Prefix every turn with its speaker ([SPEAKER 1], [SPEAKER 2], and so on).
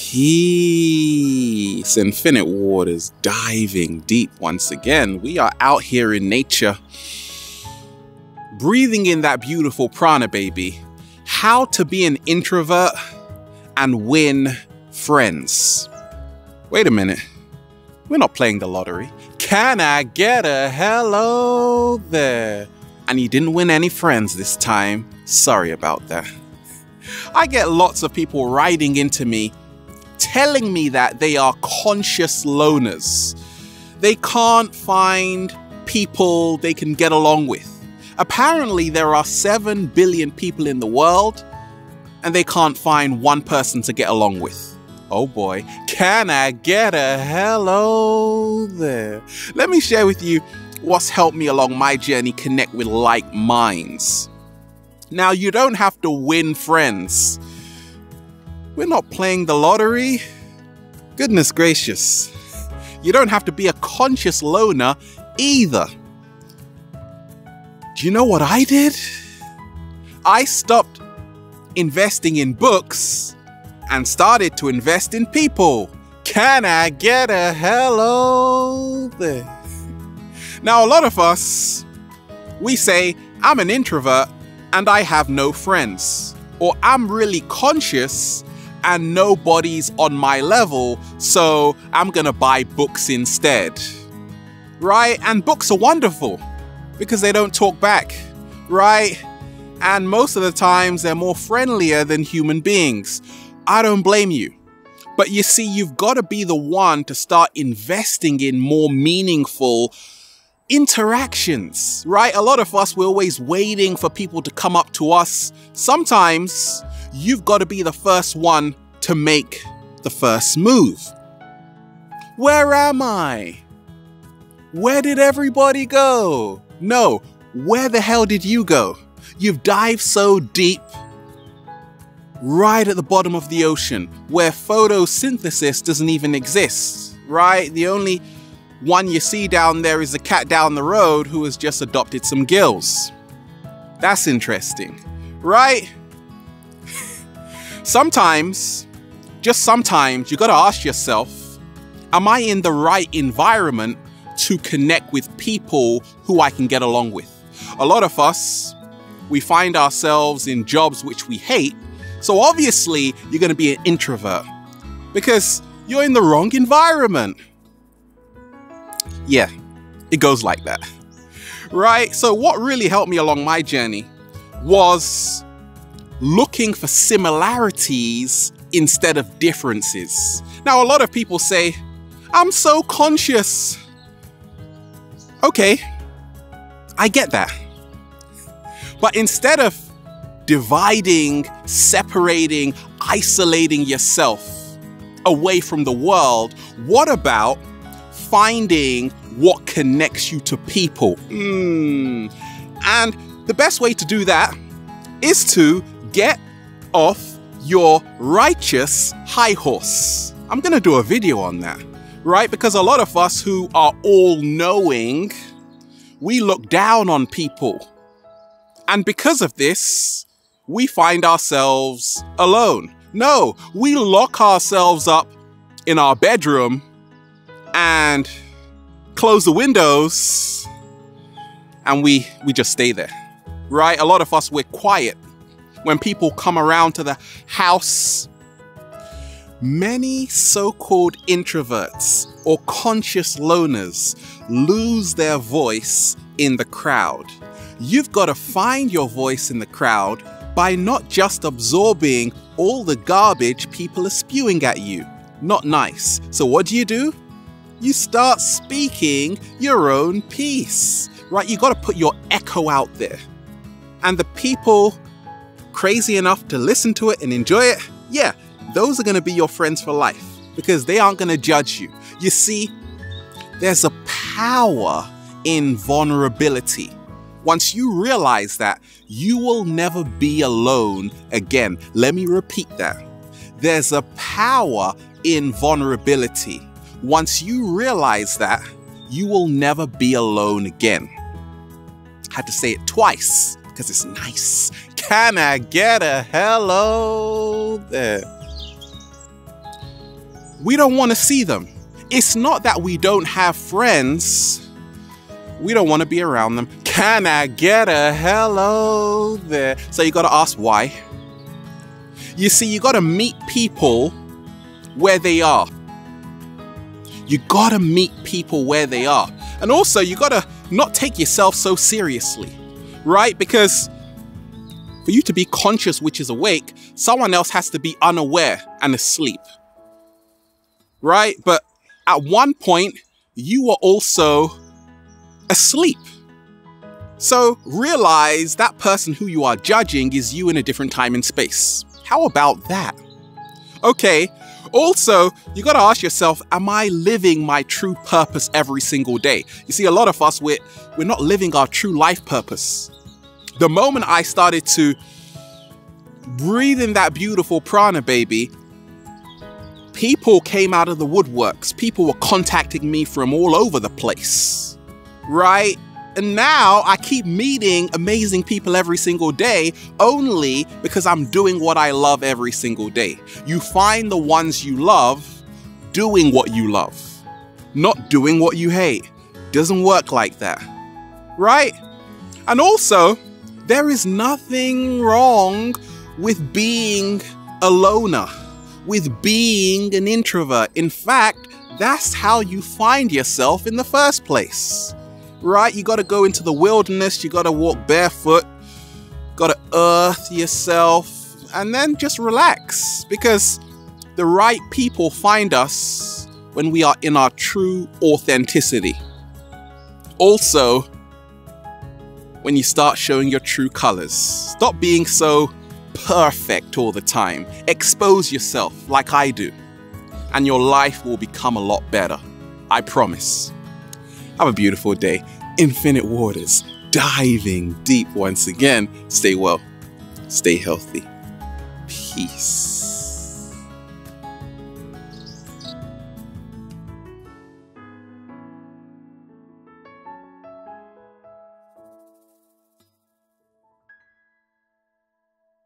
[SPEAKER 1] Peace. Infinite waters diving deep once again. We are out here in nature, breathing in that beautiful prana, baby. How to be an introvert and win friends. Wait a minute. We're not playing the lottery. Can I get a hello there? And you didn't win any friends this time. Sorry about that. I get lots of people writing into me telling me that they are conscious loners. They can't find people they can get along with. Apparently there are 7 billion people in the world and they can't find one person to get along with. Oh boy, can I get a hello there? Let me share with you what's helped me along my journey connect with like minds. Now, you don't have to win friends. We're not playing the lottery. Goodness gracious. You don't have to be a conscious loner either. Do you know what I did? I stopped investing in books and started to invest in people. Can I get a hello there? Now, a lot of us, we say, I'm an introvert and I have no friends. Or I'm really conscious and nobody's on my level, so I'm gonna buy books instead. Right? And books are wonderful because they don't talk back, right? And most of the times they're more friendlier than human beings. I don't blame you. But you see, you've got to be the one to start investing in more meaningful interactions, right? A lot of us, we're always waiting for people to come up to us. Sometimes you've got to be the first one to make the first move. Where am I? Where did everybody go? No, where the hell did you go? You've dived so deep, right at the bottom of the ocean, where photosynthesis doesn't even exist, right? The only one you see down there is the cat down the road who has just adopted some gills. That's interesting, right? Sometimes, just sometimes, you gotta ask yourself, am I in the right environment to connect with people who I can get along with? A lot of us, we find ourselves in jobs which we hate, so obviously you're gonna be an introvert because you're in the wrong environment. Yeah, it goes like that, right? So what really helped me along my journey was looking for similarities instead of differences. Now, a lot of people say, I'm so conscious. Okay, I get that. But instead of dividing, separating, isolating yourself away from the world, what about finding what connects you to people? And the best way to do that is to get off your righteous high horse. I'm gonna do a video on that, right? Because a lot of us who are all-knowing, we look down on people. And because of this, we find ourselves alone. No, we lock ourselves up in our bedroom and close the windows and we just stay there, right? A lot of us, we're quiet when people come around to the house. Many so-called introverts or conscious loners lose their voice in the crowd. You've got to find your voice in the crowd by not just absorbing all the garbage people are spewing at you. Not nice. So what do? You start speaking your own piece, right? You got to put your echo out there. And the people crazy enough to listen to it and enjoy it, yeah, those are going to be your friends for life because they aren't going to judge you. You see, there's a power in vulnerability. Once you realize that, you will never be alone again. Let me repeat that. There's a power in vulnerability. Once you realize that, you will never be alone again. I had to say it twice because it's nice. Can I get a hello there? we don't want to see them. It's not that we don't have friends. We don't want to be around them. Can I get a hello there? So you got to ask why. You see, you got to meet people where they are. You got to meet people where they are. And also, you got to not take yourself so seriously, right? Because for you to be conscious, which is awake, someone else has to be unaware and asleep, right? But at one point, you were also asleep. So realize that person who you are judging is you in a different time and space. How about that? Okay. Also, you got to ask yourself, am I living my true purpose every single day? You see, a lot of us, we're not living our true life purpose. The moment I started to breathe in that beautiful prana, baby, people came out of the woodworks. People were contacting me from all over the place, right? And now I keep meeting amazing people every single day only because I'm doing what I love every single day. You find the ones you love doing what you love, not doing what you hate. Doesn't work like that, right? And also, there is nothing wrong with being a loner, with being an introvert. In fact, that's how you find yourself in the first place. Right? You got to go into the wilderness. You got to walk barefoot. Got to earth yourself and then just relax, because the right people find us when we are in our true authenticity. Also, when you start showing your true colors, stop being so perfect all the time. Expose yourself like I do, and your life will become a lot better. I promise. Have a beautiful day. Infinite waters, diving deep once again. Stay well, stay healthy. Peace.